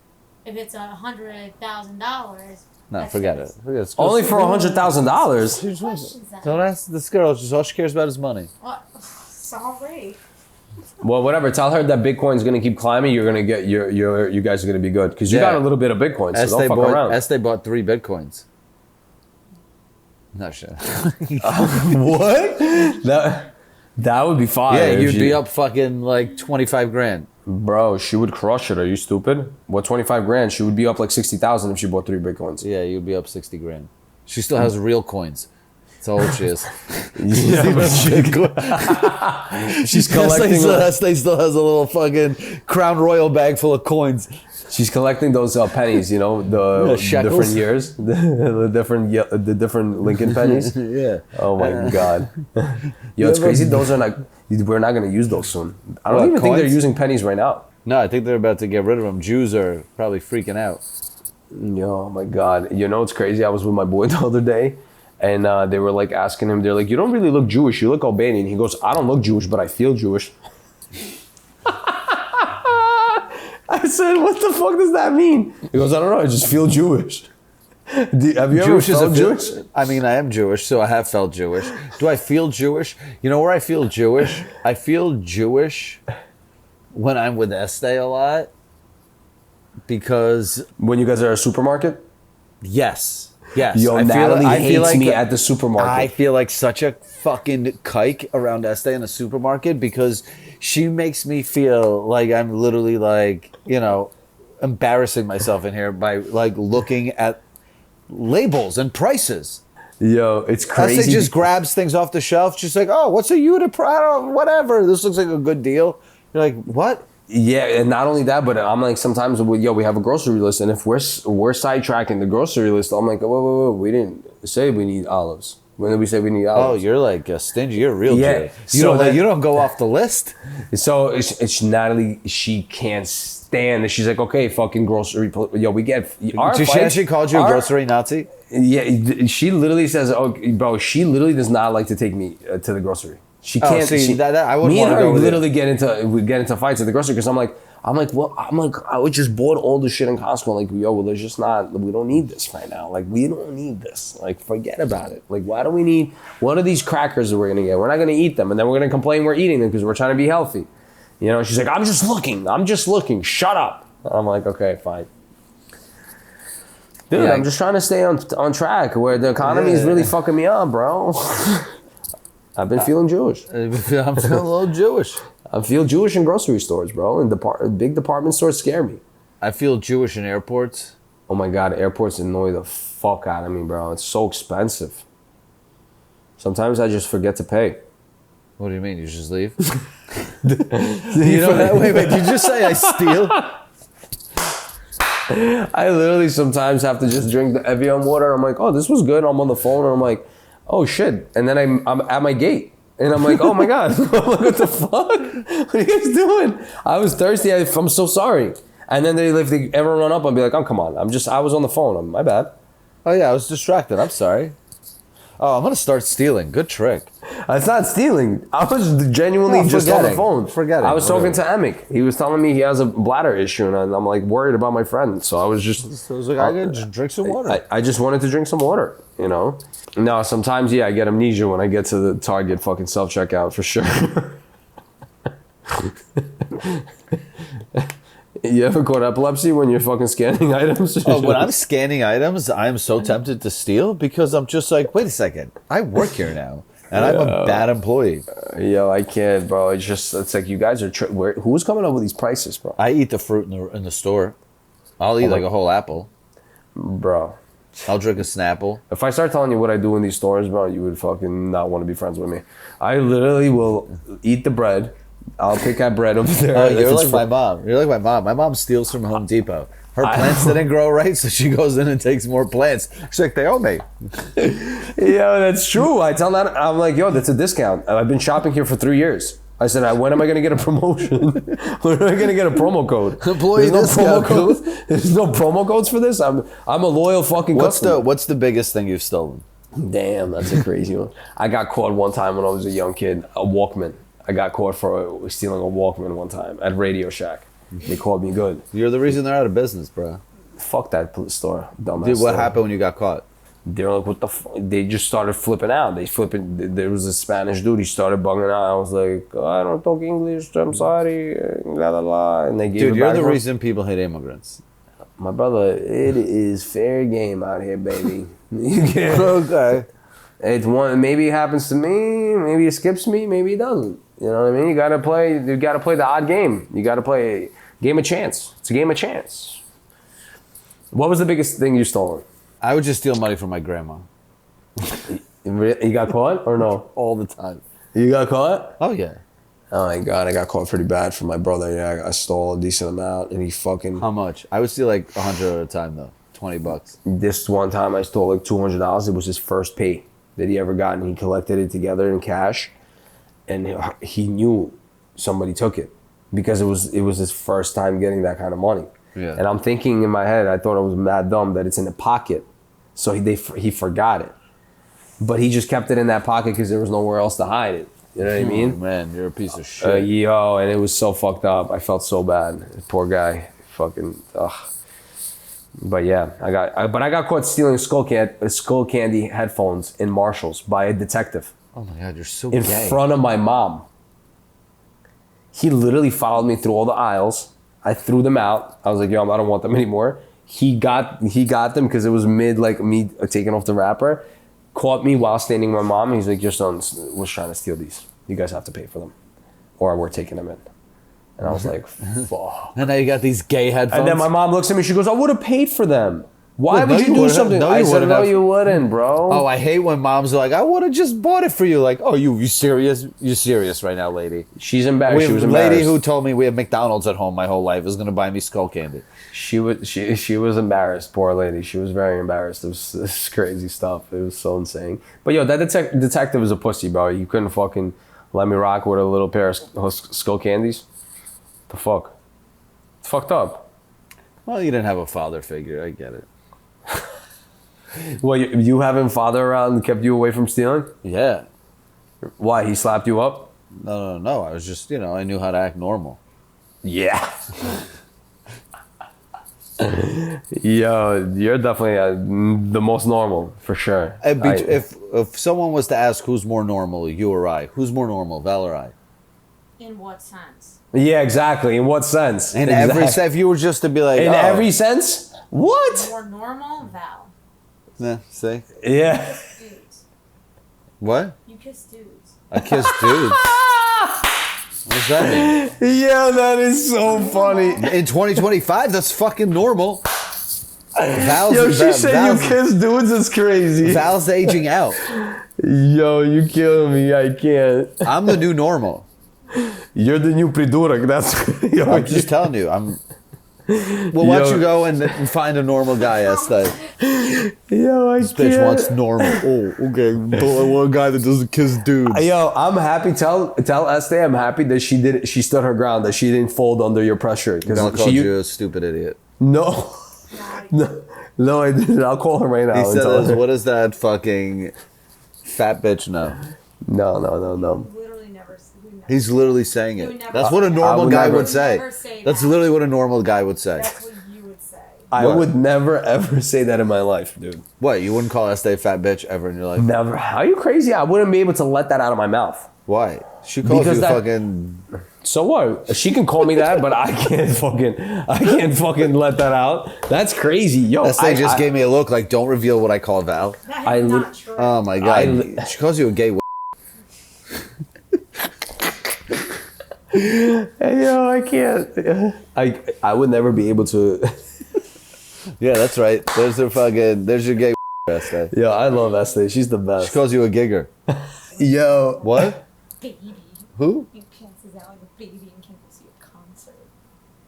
If it's $100,000... No, forget it. Only for $100,000? Don't ask this girl. Just all she cares about is money. What? Sorry. Well, whatever. Tell her that Bitcoin's going to keep climbing. You're going to get you guys are going to be good because you got a little bit of Bitcoin. So don't fuck around. Estee bought 3 Bitcoins. No shit. What? That would be fire. Yeah, you'd be up fucking like 25 grand. Bro, she would crush it. Are you stupid? What, 25 grand? She would be up like 60,000 if she bought 3 Bitcoins. Yeah, you'd be up 60 grand. She still has real coins. That's how old she is. She's collecting. Estee still has a little fucking Crown Royal bag full of coins. She's collecting those pennies, you know, the different years, the different Lincoln pennies. Yeah. Oh my God. Yo, it's crazy. Those are like, we're not gonna use those soon. I don't even think they're using pennies right now. No, I think they're about to get rid of them. Jews are probably freaking out. Yo, my God. You know, it's crazy. I was with my boy the other day, and they were like asking him. They're like, "You don't really look Jewish. You look Albanian." He goes, "I don't look Jewish, but I feel Jewish." I said, what the fuck does that mean? He goes, I don't know, I just feel Jewish. Have you ever felt Jewish? I mean, I am Jewish, so I have felt Jewish. Do I feel Jewish? You know where I feel Jewish? I feel Jewish when I'm with Estee a lot. Because... When you guys are at a supermarket? Yes. Yo, Natalie hates me at the supermarket. I feel like such a fucking kike around Estee in the supermarket because she makes me feel like I'm literally like, you know, embarrassing myself in here by like looking at labels and prices. Yo, it's crazy. Estee just grabs things off the shelf. She's like, oh, what's a unit price? Whatever. This looks like a good deal. You're like, what? Yeah, and not only that, but I'm like, sometimes, we have a grocery list, and if we're sidetracking the grocery list, I'm like, whoa, we didn't say we need olives. When did we say we need olives? Oh, you're like a stingy. You're a real Jew. You don't go off the list. So it's Natalie. She can't stand it. She's like, okay, fucking grocery. Yo, we get our fights. She called you a grocery Nazi. Yeah, she literally says, "Oh, bro." She literally does not like to take me to the grocery. She can't. I wouldn't me want and to her go literally get into fights at the grocery because I'm like, I'm like, well, I was just bought all the shit in Costco. Like, yo, well, there's just not, we don't need this right now. Like, we don't need this. Like, forget about it. Like, why do we need, what are these crackers that we're gonna get? We're not gonna eat them. And then we're gonna complain we're eating them because we're trying to be healthy. You know, she's like, I'm just looking, shut up. I'm like, okay, fine. Dude, I'm just trying to stay on track where the economy is really fucking me up, bro. I've been feeling Jewish. I'm feeling a little Jewish. I feel Jewish in grocery stores, bro. And big department stores scare me. I feel Jewish in airports. Oh my God, airports annoy the fuck out of me, bro. It's so expensive. Sometimes I just forget to pay. What do you mean? You just leave? You know, wait, did you just say I steal? I literally sometimes have to just drink the Evian water. I'm like, oh, this was good. I'm on the phone and I'm like, oh shit. And then I'm at my gate and I'm like, oh my God. I'm like, what the fuck? What are you guys doing? I was thirsty. I'm so sorry. And then if they ever run up, I'll be like, oh, come on. I was on the phone. My bad. Oh yeah, I was distracted. I'm sorry. Oh, I'm gonna start stealing. Good trick. It's not stealing. I was genuinely just on the phone. Forgetting. I was talking to Emick. He was telling me he has a bladder issue, and I'm like worried about my friend. So I was just. So I was like, I gotta just drink some water. I just wanted to drink some water, you know. No, sometimes I get amnesia when I get to the Target fucking self checkout for sure. You ever caught epilepsy when you're fucking scanning items? Oh, when I'm scanning items, I'm so tempted to steal because I'm just like, wait a second, I work here now, and I'm a bad employee. Yo, I can't, bro. It's like you guys are. Who's coming up with these prices, bro? I eat the fruit in the store. I'll eat like a whole apple, bro. I'll drink a Snapple. If I start telling you what I do in these stores, bro, you would fucking not want to be friends with me. I literally will eat the bread. I'll pick out bread over there. Oh, you're like my mom. You're like my mom. My mom steals from Home Depot. Her plants didn't grow right, so she goes in and takes more plants. She's like, they owe me. Yeah, that's true. I tell that. I'm like, yo, that's a discount. I've been shopping here for 3 years. I said, when am I going to get a promotion? When am I going to get a promo code? Employee discount code. There's no promo codes for this? I'm a loyal fucking customer. What's the biggest thing you've stolen? Damn, that's a crazy one. I got caught one time when I was a young kid, a Walkman. I got caught for stealing a Walkman one time at Radio Shack. They called me good. You're the reason they're out of business, bro. Fuck that store, dumbass. Dude, what store. happened when you got caught? They're like, what the fuck? They just started flipping out. There was a Spanish dude. He started bugging out. I was like, oh, I don't talk English. I'm sorry. Blah, blah, blah. And they gave Dude, you're the reason people hate immigrants. My brother, it is fair game out here, baby. You get Okay. It's one. Maybe it happens to me. Maybe it skips me. Maybe it doesn't. You know what I mean? You gotta play the odd game. You gotta play a game of chance. It's a game of chance. What was the biggest thing you stole? I would just steal money from my grandma. You got caught or no? All the time. You got caught? Oh, yeah. Oh my God, I got caught pretty bad from my brother. Yeah, I stole a decent amount and he fucking... How much? I would steal like 100 at a time though. $20. This one time I stole like $200. It was his first pay that he ever got and he collected it together in cash. And he knew somebody took it because it was his first time getting that kind of money. Yeah. And I'm thinking in my head, I thought it was mad dumb that it's in the pocket. So he forgot it. But he just kept it in that pocket because there was nowhere else to hide it. You know what I mean? Man, you're a piece of shit. Yo, and it was so fucked up. I felt so bad. Poor guy. Fucking, ugh. But yeah, I got caught stealing skull candy headphones in Marshall's by a detective. Oh my God, you're so in gay. front of my mom. He literally followed me through all the aisles. I threw them out. I was like, yo, I don't want them anymore. He got them because it was mid like me taking off the wrapper. Caught me while standing with my mom. He's like, your son was trying to steal these. You guys have to pay for them, or we're taking them in. And I was like, fuck. And now you got these gay headphones. And then my mom looks at me. She goes, I would have paid for them. Why would you do something? No, I said, no, you wouldn't, bro. Oh, I hate when moms are like, I would have just bought it for you. Like, oh, you serious? You serious right now, lady? She's embarrassed. She was embarrassed. Lady who told me we have McDonald's at home my whole life is going to buy me skull candy. She was embarrassed, poor lady. She was very embarrassed. It was crazy stuff. It was so insane. But yo, that detective is a pussy, bro. You couldn't fucking let me rock with a little pair of skull candies. The fuck? It's fucked up. Well, you didn't have a father figure. I get it. Well, you having father around and kept you away from stealing? Yeah. Why? He slapped you up? No. I was just, I knew how to act normal. Yeah. Yo, you're definitely the most normal for sure. If someone was to ask who's more normal, you or I, who's more normal, Val or I? In what sense? Yeah, exactly. In what sense? In every sense, if you were just to be like, in every sense, what? More normal, Val. Yeah, see? Yeah. Dudes. What? You kiss dudes. I kiss dudes. What does that mean? Yeah, that is so funny. In 2025, that's fucking normal. Val's, Yo, she said Val's, you kiss dudes is crazy. Val's aging out. Yo, you kill me. I can't. I'm the new normal. You're the new придурок. That's. Yo, I'm just telling you. Well, why don't you go and find a normal guy, Estee? Yo, I This bitch wants normal. Oh, okay. One guy that doesn't kiss dudes. Yo, I'm happy. Tell Estee I'm happy that she stood her ground, that she didn't fold under your pressure. I called you a stupid idiot. No. No, I didn't. I'll call her right now. He and said, tell her. what does that fucking fat bitch know? No. Literally never. We never He's literally saying You would it. never That's say what a that. normal I would guy never- would say. Never say That's that. literally what a normal guy would say. That's what you would say. I What? would never ever say that in my life, dude. What? You wouldn't call Estee a fat bitch ever in your life? Never. Are you crazy? I wouldn't be able to let that out of my mouth. Why? She calls Because you that- fucking... So what? She can call me that, but I can't fucking let that out. That's crazy. Yo, Estee just gave me a look like, don't reveal what I call Val. That I is li- not true. Oh my God. She calls you a gay Hey, yo, I can't. I would never be able to. Yeah, that's right. There's your gay Estee. Yo, I love Estee. She's the She best. calls you a gigger. Yo, What? Baby. Who? You can't say that like a baby and can't go see a concert.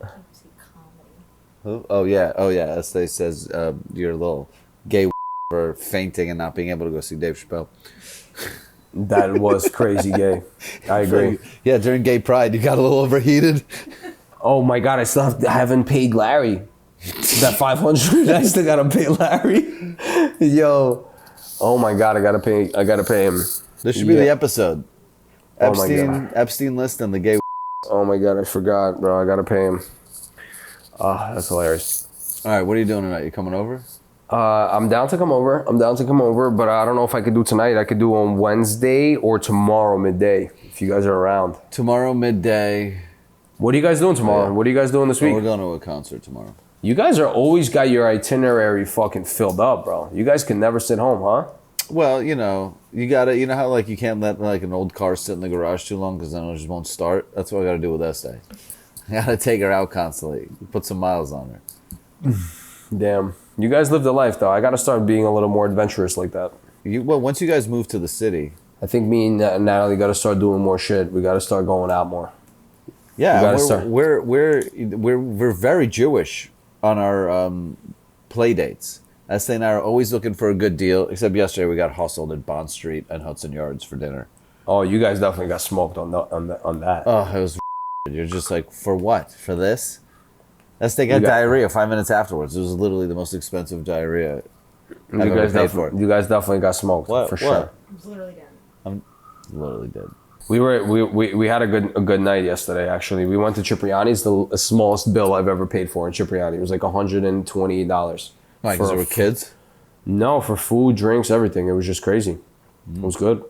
You can't go see comedy. Who? Oh yeah. Estee says you're a little gay for fainting and not being able to go see Dave Chappelle. that was crazy gay. I agree. Yeah, during Gay Pride, you got a little overheated. Oh my God, I haven't paid Larry. That 500, I still gotta pay Larry. Yo, oh my God, I gotta pay him. This should be the episode. Oh my God. Epstein list and the gay. Oh my God, I forgot, bro. I gotta pay him. That's hilarious. All right, what are you doing tonight? You coming over? I'm down to come over, but I don't know if I could do tonight. I could do on Wednesday or tomorrow midday if you guys are around. Tomorrow midday. What are you guys doing tomorrow? Yeah. What are you guys doing this Oh, week? we're going to a concert tomorrow. You guys are always got your itinerary fucking filled up, bro. You guys can never sit home, huh? Well, you know how like you can't let like an old car sit in the garage too long because then it just won't start. That's what I got to do with Estee. I got to take her out constantly. Put some miles on her. Damn. You guys lived a life, though. I got to start being a little more adventurous like that. Well, once you guys move to the city. I think me and Natalie got to start doing more shit. We got to start going out more. Yeah, gotta we're very Jewish on our play dates. Estee and I are always looking for a good deal. Except yesterday we got hustled at Bond Street and Hudson Yards for dinner. Oh, you guys definitely got smoked on that. Oh, it was. You're just like, for what? For this? Estee got diarrhea 5 minutes afterwards. It was literally the most expensive diarrhea I've ever paid for. You guys definitely got smoked for sure. I'm just literally done. I'm literally dead. We had a good night yesterday. Actually, we went to Cipriani's, the smallest bill I've ever paid for in Cipriani. It was like $128. Why? Because there were kids. No, for food, drinks, everything. It was just crazy. It was good.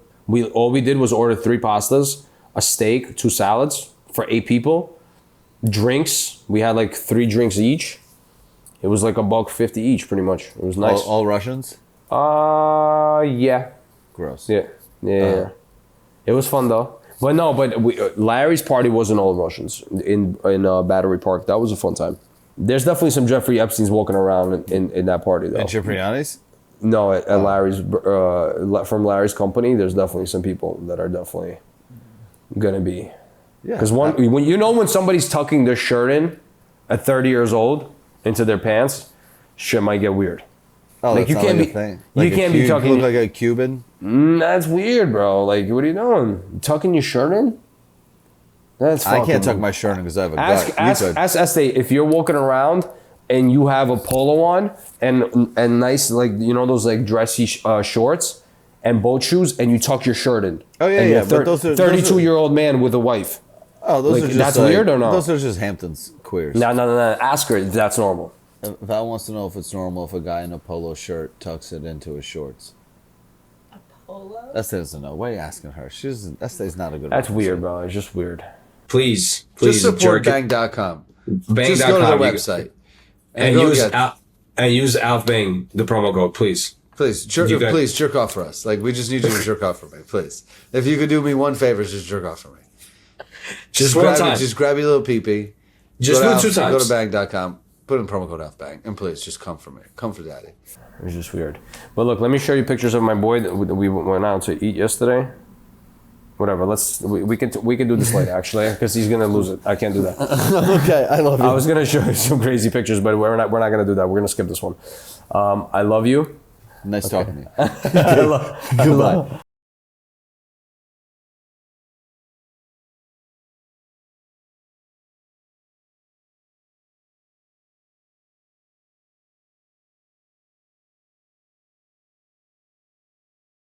All we did was order 3 pastas, a steak, 2 salads for 8 people. Drinks, we had like 3 drinks each. It was like $1.50 each, pretty much. It was nice. All Russians. Yeah. Gross. Yeah. It was fun though. But no, Larry's party wasn't all Russians in Battery Park. That was a fun time. There's definitely some Jeffrey Epsteins walking around in that party though. And Cipriani's? No, at Larry's from Larry's company. There's definitely some people that are definitely gonna be. Yeah. Because when somebody's tucking their shirt in at 30 years old into their pants, shit might get weird. Oh, Like, that's you not can't like be- a thing. you Like a can't be Cuban- talking- You look like a Cuban. That's weird, bro. Like, what are you doing? Tucking your shirt in? That's I fucking... can't tuck my shirt in because I have a gut. Ask Estee if you're walking around and you have a polo on and nice, like, you know, those like dressy shorts and boat shoes, and you tuck your shirt in. Oh, yeah, and you're yeah, but those are- 32-year-old man with a wife. Oh, those Like, are just that's weird or no? Those are just Hamptons queers. No. Ask her if that's normal. If I wants to know if it's normal if a guy in a polo shirt tucks it into his shorts. A polo? That doesn't know. Why are you asking her? That's not a good. That's reference. weird, bro. It's just weird. Please Just support jerk it. bang.com. Bang.com. Just go to their website And go use get- use Bang, the promo code, please. Please jerk. You got- Please jerk off for us. Like we just need you to jerk off for me, please. If you could do me one favor, just jerk off for me. Just one grab time. Just grab your little peepee. Just go do it to 2 times. Go to bang.com. Put in promo code ALFBANG. And please, just come for me. Come for daddy. It's just weird. But look, let me show you pictures of my boy that we went out to eat yesterday. Whatever. We can do this later actually because he's gonna lose it. I can't do that. Okay, I love you. I was gonna show you some crazy pictures, but we're not gonna do that. We're gonna skip this one. I love you. Nice talking to you. I love,